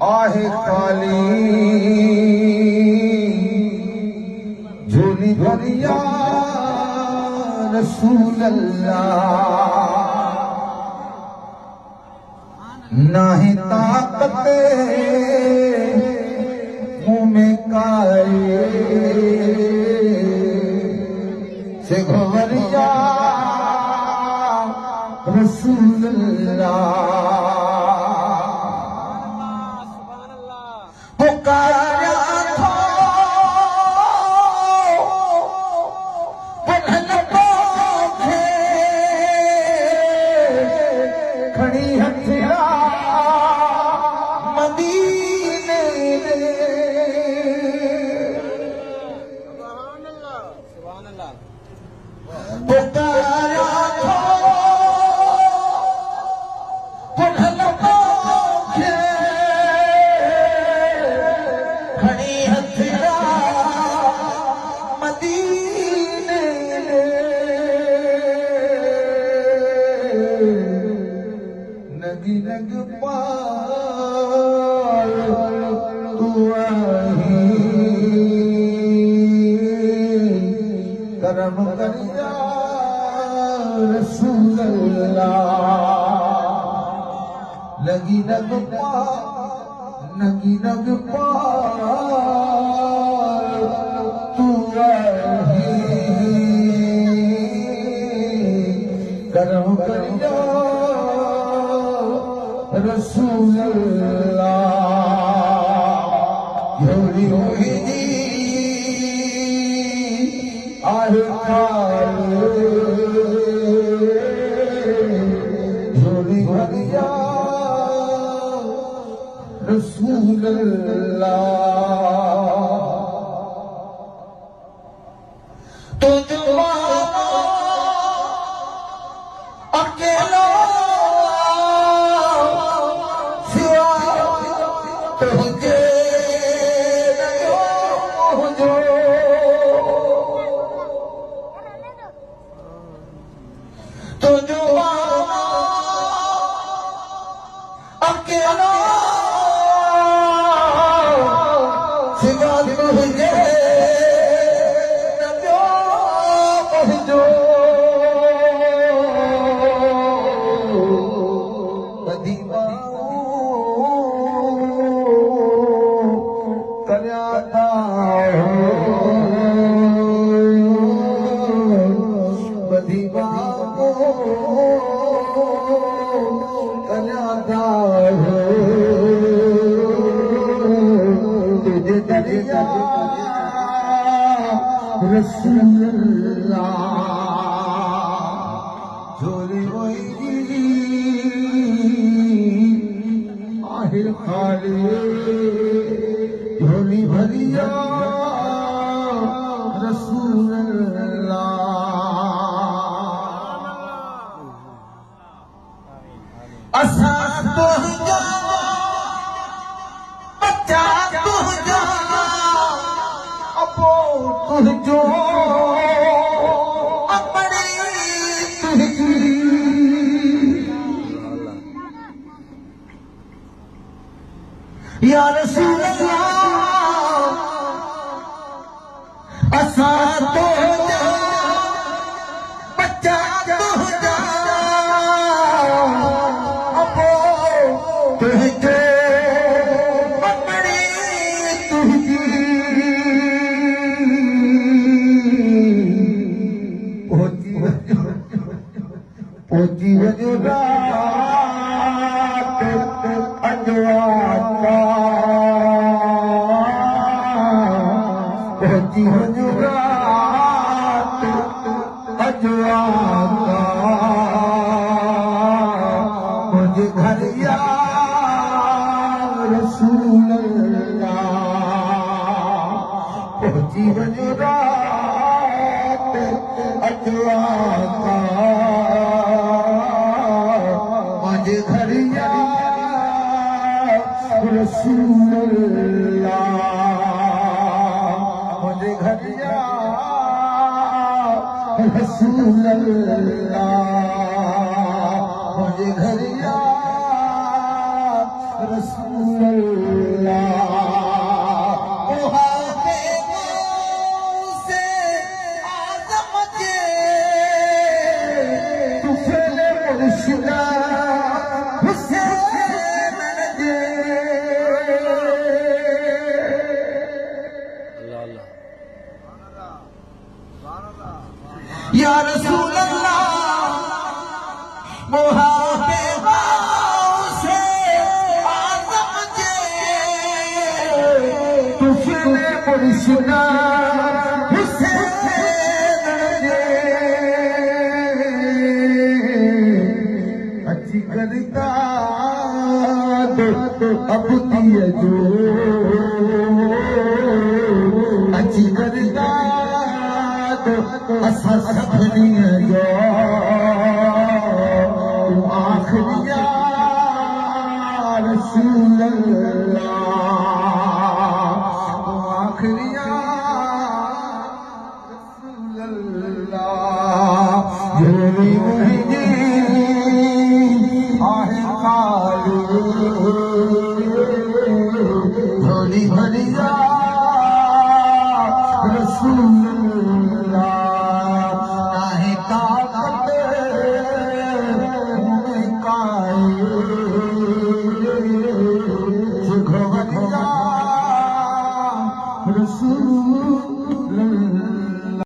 आहे खाली झोली भरिया रसूल अल्लाह नाही ताकत मुँह में काए से घरिया रसूल अल्लाह पुकारा था पहल पोखे खड़ी हथिया मदीने पुकारा था नगी नग पाल तू आही करम करिया रसूल अल्लाह लगी नग पाल तू आही करम करिया रसूल अल्लाह झोली मोहिनी आहे खाली झोली भरिया रसूल अल्लाह तो जवाना अकेला तो जो अकेला सिवा तुझे जो पहुंचो कल्याता तुझे दरिया रसूल अल्लाह झोली मोहिनी आहे खाली झोली भरिया रसूल अल्लाह असा तुझा बच्चा तुझा अपो तुझो अपनी तुझी या रसूल अल्लाह असा तुझा बच्चा तुझा अपो तुझो पहुंची वञो रात अजवाता पहुंची वञो रात अजवाता मुझे घर या रसूल अल्लाह पहुंची वञो रात अजवाता घरिया रसूल अल्लाह मुझे घरिया रसूल अल्लाह मुझे घरिया रसूल अल्लाह या रसूल अल्लाह मोहाबे से आदम जे तुफने मुर्शिदा हुसैन जे अची करता अबुदिय जो अची करता असा सखनीय जो आखिरी या रसूल अल्लाह आखिरी या रसूल अल्लाह योरी मुहिजी आहे कालू झोली भरिया रसूल